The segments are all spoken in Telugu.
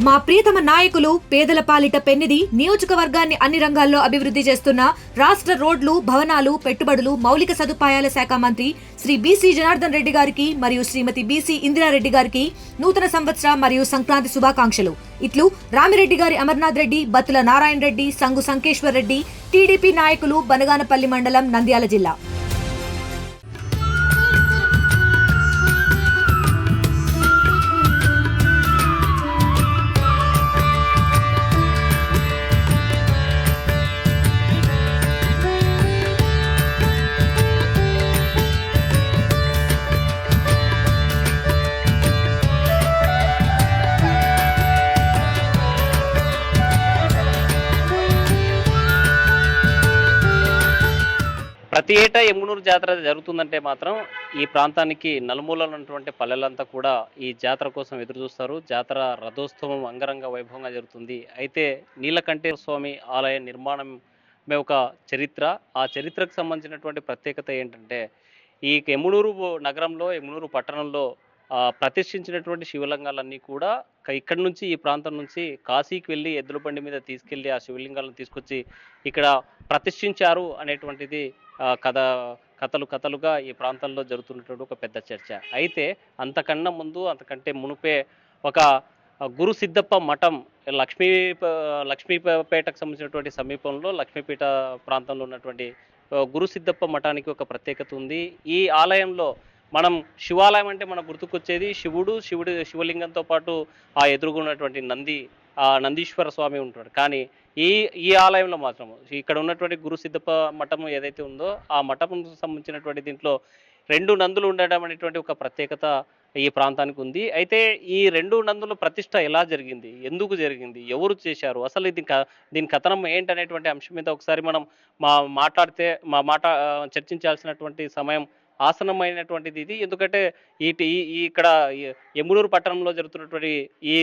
మా ప్రియతమ నాయకులు పేదల పాలిట పెన్నిది నియోజకవర్గాన్ని అన్ని రంగాల్లో అభివృద్ధి చేస్తున్న రాష్ట్ర రోడ్లు, భవనాలు, పెట్టుబడులు, మౌలిక సదుపాయాల శాఖ మంత్రి శ్రీ బీసీ జనార్దన్ రెడ్డి గారికి మరియు శ్రీమతి బీసీ ఇందిరారెడ్డి గారికి నూతన సంవత్సర మరియు సంక్రాంతి శుభాకాంక్షలు. ఇట్లు రామిరెడ్డి గారి అమర్నాథ్ రెడ్డి, బత్తుల నారాయణ రెడ్డి, సంగు సంకేశ్వర్ రెడ్డి, టీడీపీ నాయకులు, బనగానపల్లి మండలం, నంద్యాల జిల్లా. ప్రతి ఏటా ఎమ్మునూరు జాతర జరుగుతుందంటే మాత్రం ఈ ప్రాంతానికి నలుమూలలు ఉన్నటువంటి పల్లెలంతా కూడా ఈ జాతర కోసం ఎదురు చూస్తారు. జాతర రథోత్సవం అంగరంగ వైభవంగా జరుగుతుంది. అయితే నీలకంఠేశ్వర స్వామి ఆలయ నిర్మాణమే ఒక చరిత్ర. ఆ చరిత్రకు సంబంధించినటువంటి ప్రత్యేకత ఏంటంటే ఈ ఎమ్మునూరు నగరంలో, ఎమ్మునూరు పట్టణంలో ప్రతిష్ఠించినటువంటి శివలింగాలన్నీ కూడా ఇక్కడి నుంచి, ఈ ప్రాంతం నుంచి కాశీకి వెళ్ళి ఎద్దుల బండి మీద తీసుకెళ్ళి ఆ శివలింగాలను తీసుకొచ్చి ఇక్కడ ప్రతిష్ఠించారు అనేటువంటిది కథలుగా ఈ ప్రాంతంలో జరుగుతున్నటువంటి ఒక పెద్ద చర్చ. అయితే అంతకన్నా ముందు, అంతకంటే మునుపే ఒక గురు సిద్ధప్ప మఠం లక్ష్మీపేటకు సంబంధించినటువంటి సమీపంలో లక్ష్మీపేట ప్రాంతంలో ఉన్నటువంటి గురు సిద్ధప్ప మఠానికి ఒక ప్రత్యేకత ఉంది. ఈ ఆలయంలో మనం శివాలయం అంటే మనకు గుర్తుకొచ్చేది శివలింగంతో పాటు ఆ ఎదురుగున్నటువంటి నందీశ్వర స్వామి ఉంటాడు. కానీ ఈ ఆలయంలో మాత్రం ఇక్కడ ఉన్నటువంటి గురు సిద్ధప్ప మఠం ఏదైతే ఉందో ఆ మఠం సంబంధించినటువంటి దీంట్లో 2 నందులు ఉండడం అనేటువంటి ఒక ప్రత్యేకత ఈ ప్రాంతానికి ఉంది. అయితే ఈ 2 నందుల ప్రతిష్ట ఎలా జరిగింది, ఎందుకు జరిగింది, ఎవరు చేశారు, అసలు దీని కథనం ఏంటనేటువంటి అంశం మీద ఒకసారి మనం చర్చించాల్సినటువంటి సమయం ఆసనమైనటువంటిది ఇది. ఎందుకంటే ఇక్కడ ఎమ్మునూరు పట్టణంలో జరుగుతున్నటువంటి ఈ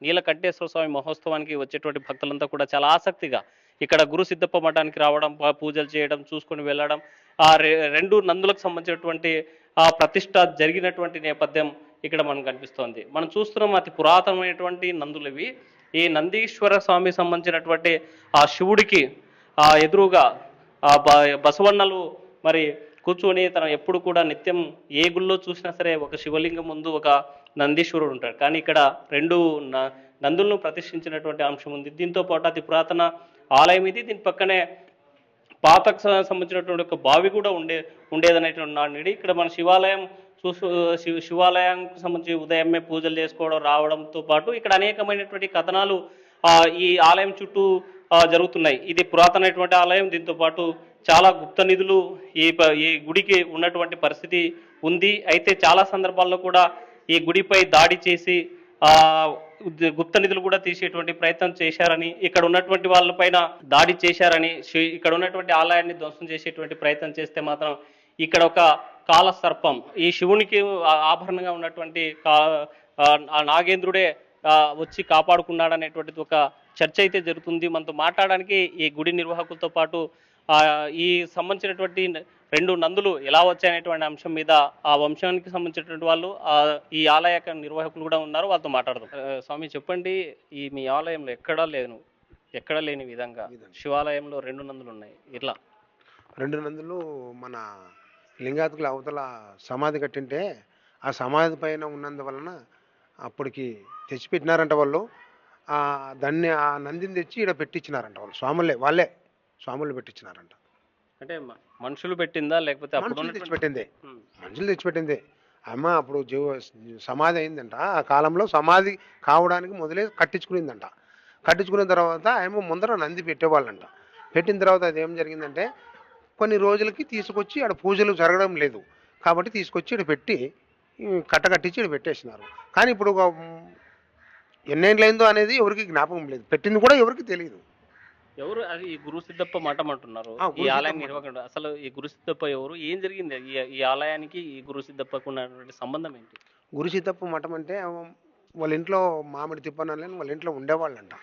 నీలకంఠేశ్వర స్వామి మహోత్సవానికి వచ్చేటువంటి భక్తులంతా కూడా చాలా ఆసక్తిగా ఇక్కడ గురు సిద్ధప్ప మఠానికి రావడం, పూజలు చేయడం, చూసుకొని వెళ్ళడం, ఆ 2 నందులకు సంబంధించినటువంటి ఆ ప్రతిష్ట జరిగినటువంటి నేపథ్యం ఇక్కడ మనకు కనిపిస్తోంది. మనం చూస్తున్నాం అతి పురాతనమైనటువంటి నందులు ఇవి. ఈ నందీశ్వర స్వామి సంబంధించినటువంటి ఆ శివుడికి ఆ ఎదురుగా ఆ బసవన్నలు మరి కూర్చొని తన ఎప్పుడు కూడా నిత్యం ఏ గుళ్ళో చూసినా సరే ఒక శివలింగం ముందు ఒక నందీశ్వరుడు ఉంటాడు. కానీ ఇక్కడ 2 నందులను ప్రతిష్ఠించినటువంటి అంశం ఉంది. దీంతో పాటు అతి పురాతన ఆలయం ఇది. దీని పక్కనే పాతకు సంబంధించినటువంటి ఒక బావి కూడా ఉండేదనేటువంటి నానుడి. ఇక్కడ మన శివాలయానికి సంబంధించి ఉదయమే పూజలు చేసుకోవడం, రావడంతో పాటు ఇక్కడ అనేకమైనటువంటి కథనాలు ఈ ఆలయం చుట్టూ జరుగుతున్నాయి. ఇది పురాతనమైనటువంటి ఆలయం. దీంతో పాటు చాలా గుప్త నిధులు ఈ గుడికి ఉన్నటువంటి పరిస్థితి ఉంది. అయితే చాలా సందర్భాల్లో కూడా ఈ గుడిపై దాడి చేసి గుప్త నిధులు కూడా తీసేటువంటి ప్రయత్నం చేశారని, ఇక్కడ ఉన్నటువంటి వాళ్ళపైన దాడి చేశారని, ఇక్కడ ఉన్నటువంటి ఆలయాన్ని ధ్వంసం చేసేటువంటి ప్రయత్నం చేస్తే మాత్రం ఇక్కడ ఒక కాల సర్పం, ఈ శివునికి ఆభరణంగా ఉన్నటువంటి ఆ నాగేంద్రుడే వచ్చి కాపాడుకున్నాడనేటువంటిది ఒక చర్చ అయితే జరుగుతుంది. మనతో మాట్లాడడానికి ఈ గుడి నిర్వాహకులతో పాటు ఈ సంబంధించినటువంటి 2 నందులు ఎలా వచ్చాయనేటువంటి అంశం మీద ఆ వంశానికి సంబంధించినటువంటి వాళ్ళు, ఈ ఆలయ నిర్వాహకులు కూడా ఉన్నారు. వాళ్ళతో మాట్లాడదాం. స్వామి చెప్పండి, మీ ఆలయంలో ఎక్కడా లేని విధంగా శివాలయంలో 2 నందులు ఉన్నాయి. ఇట్లా 2 నందులు మన లింగాతుల అవతల సమాధి కట్టింటే ఆ సమాధి పైన ఉన్నందువలన అప్పటికి తెచ్చిపెట్టినారంట వాళ్ళు. దాన్ని ఆ నందిని తెచ్చి ఇక్కడ పెట్టించినారంట వాళ్ళు. వాళ్ళే స్వాములు పెట్టించినారంట. అంటే మనుషులు పెట్టిందా లేకపోతే మనుషులు తెచ్చిపెట్టిందే. అమ్మ అప్పుడు సమాధి అయిందంట. ఆ కాలంలో సమాధి కావడానికి మొదలే కట్టించుకునిందంట. కట్టించుకున్న తర్వాత ఏమో ముందర నంది పెట్టేవాళ్ళంట. పెట్టిన తర్వాత అది ఏం జరిగిందంటే కొన్ని రోజులకి తీసుకొచ్చి ఆడ పూజలు జరగడం లేదు కాబట్టి తీసుకొచ్చి ఇక్కడ పెట్టి కట్టించి ఇక్కడ పెట్టేసినారు. కానీ ఇప్పుడు ఎన్నేళ్ళైందో అనేది ఎవరికి జ్ఞాపకం లేదు. పెట్టింది కూడా ఎవరికి తెలియదు. ఎవరు అది గురు సిద్ధప్ప మఠం అంటున్నారు, ఈ ఆలయం నిర్వాహకుడు. అసలు ఈ గురు సిద్ధప్ప ఎవరు, ఏం జరిగింది, ఈ ఆలయానికి ఈ గురు సిద్ధప్పకు ఉన్నటువంటి సంబంధం ఏంటి? గురు సిద్ధప్ప మఠం అంటే వాళ్ళ ఇంట్లో మామిడి తిప్పనని వాళ్ళ ఇంట్లో ఉండేవాళ్ళంట.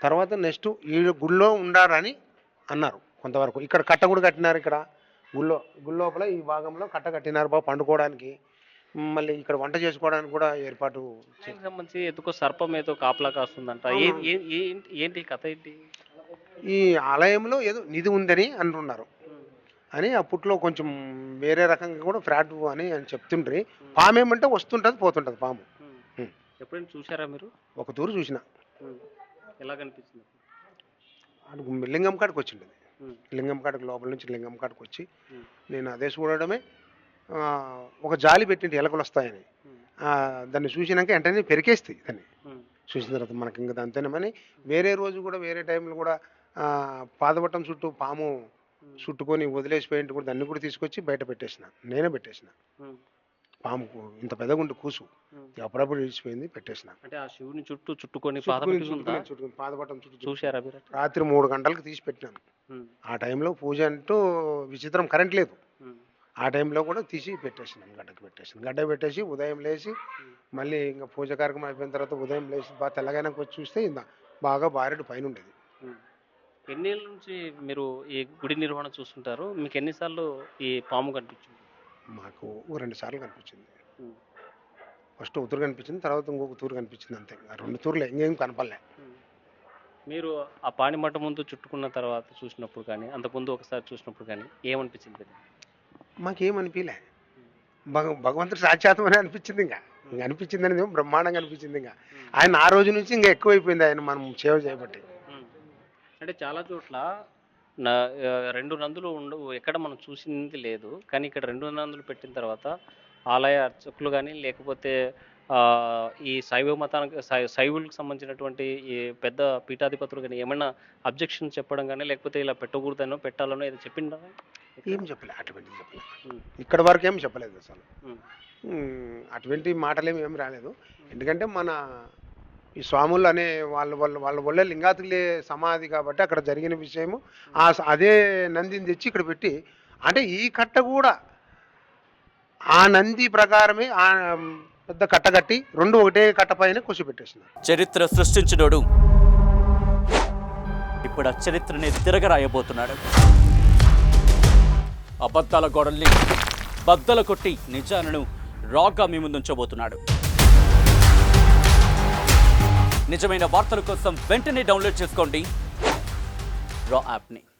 తర్వాత నెక్స్ట్ ఈ గుళ్ళో ఉండారని అన్నారు కొంతవరకు. ఇక్కడ కట్ట కూడా కట్టినారు. ఇక్కడ గుళ్ళోపల ఈ భాగంలో కట్ట కట్టినారు పండుకోవడానికి. మళ్ళీ ఇక్కడ వంట చేసుకోవడానికి కూడా ఏర్పాటు దానికి సంబంధించి ఎందుకో సర్పం ఏదో కాపలా కాస్తుందంట. ఏంటి కథ ఏంటి? ఈ ఆలయంలో ఏదో నిధి ఉందని అంటున్నారు అని అప్పట్లో కొంచెం వేరే రకంగా కూడా ఫ్రాడ్ అని చెప్తుండ్రి. పాము ఏమంటే వస్తుంటుంది పోతుంటుంది పాము. ఎప్పుడైనా చూసారా మీరు? ఒక తూరు చూసిన. ఎలా కనిపిస్తుంది? అటు లింగం కాడికి వచ్చిండేది. లింగం కాడికి లోపల నుంచి లింగం కాడికి వచ్చి నేను అదే చూడడమే ఒక జాలి పెట్టింటి ఎలకలు వస్తాయని. దాన్ని చూసినాక వెంటనే పెరికేస్తాయి దాన్ని చూసిన తర్వాత మనకి ఇంకా అంతేనేమని. వేరే రోజు కూడా వేరే టైంలో కూడా పాదపట్టం చుట్టూ పాము చుట్టుకొని వదిలేసిపోయింటి కూడా దాన్ని కూడా తీసుకొచ్చి బయట పెట్టేసిన. నేనే పెట్టేసిన. పాము ఇంత పెద్దగా ఉండి కూసు అప్పుడప్పుడు ఇడిచిపోయింది పెట్టేసిన. అంటే ఆ శివుని చుట్టూ చుట్టుకొని పాదపట్టం చుట్టూ చూసారా మీరు? రాత్రి 3 గంటలకు తీసి పెట్టినాను. ఆ టైంలో పూజ అంటూ విచిత్రం, కరెంట్ లేదు. ఆ టైంలో కూడా తీసి పెట్టేసినాను. గడ్డ పెట్టేసి ఉదయం లేచి మళ్ళీ ఇంకా పూజ కార్యక్రమం అయిపోయిన తర్వాత ఉదయం లేచి బాగా తెల్లగానకు వచ్చి చూస్తే బాగా బారెడు పైన ఉండేది. ఎన్నేళ్ళ నుంచి మీరు ఈ గుడి నిర్వహణ చూస్తుంటారు? మీకు ఎన్నిసార్లు ఈ పాము కనిపించింది? మాకు 2 సార్లు కనిపించింది. ఫస్ట్ ఉతురు కనిపించింది, తర్వాత ఇంకొక తూరు కనిపించింది, అంతే. 2 తూర్లే, ఇంకేం కనపడలే. మీరు ఆ పాణిమఠం ముందు చుట్టుకున్న తర్వాత చూసినప్పుడు కానీ అంతకుముందు ఒకసారి చూసినప్పుడు కానీ ఏమనిపించింది? మాకేమనిపించలే. భగవంతుడు సాక్షాత్తం అని అనిపించింది. ఇంకా అనిపించింది అనేది బ్రహ్మాండంగా అనిపించింది. ఇంకా ఆయన ఆ రోజు నుంచి ఇంకా ఎక్కువైపోయింది ఆయన మనం సేవ చేయబట్టి. అంటే చాలా చోట్ల 2 నందులు ఉండవు, ఎక్కడ మనం చూసింది లేదు. కానీ ఇక్కడ 2 నందులు పెట్టిన తర్వాత ఆలయ అర్చకులు కానీ లేకపోతే ఈ శైవ మతానికి శైవులకు సంబంధించినటువంటి ఈ పెద్ద పీఠాధిపతులు కానీ ఏమైనా అబ్జెక్షన్ చెప్పడం కానీ లేకపోతే ఇలా పెట్టకూడదనో పెట్టాలనో ఏదో చెప్పిందా? ఏం చెప్పలేదు, అటువంటిది చెప్పలేదు. ఇక్కడ వరకు ఏం చెప్పలేదు అసలు. అటువంటి మాటలేమి ఏమి రాలేదు. ఎందుకంటే మన ఈ స్వాములు అనే వాళ్ళ వల్ల లింగాతులే సమాధి కాబట్టి అక్కడ జరిగిన విషయము అదే నందిని తెచ్చి ఇక్కడ పెట్టి, అంటే ఈ కట్ట కూడా ఆ నంది ప్రకారమే ఆ పెద్ద కట్ట కట్టి 2 ఒకటే కట్ట పైన కూర్చోబెట్టేసినారు. చరిత్ర సృష్టించినోడు ఇప్పుడు ఆ చరిత్రని తిరగరాయబోతున్నాడు. అబద్ధాల గోడల్ని బద్దలు కొట్టి నిజాలను రాగా మీ ముందుంచబోతున్నాడు. నిజమైన వార్తల కోసం వెంటనే డౌన్లోడ్ చేసుకోండి రా యాప్ని.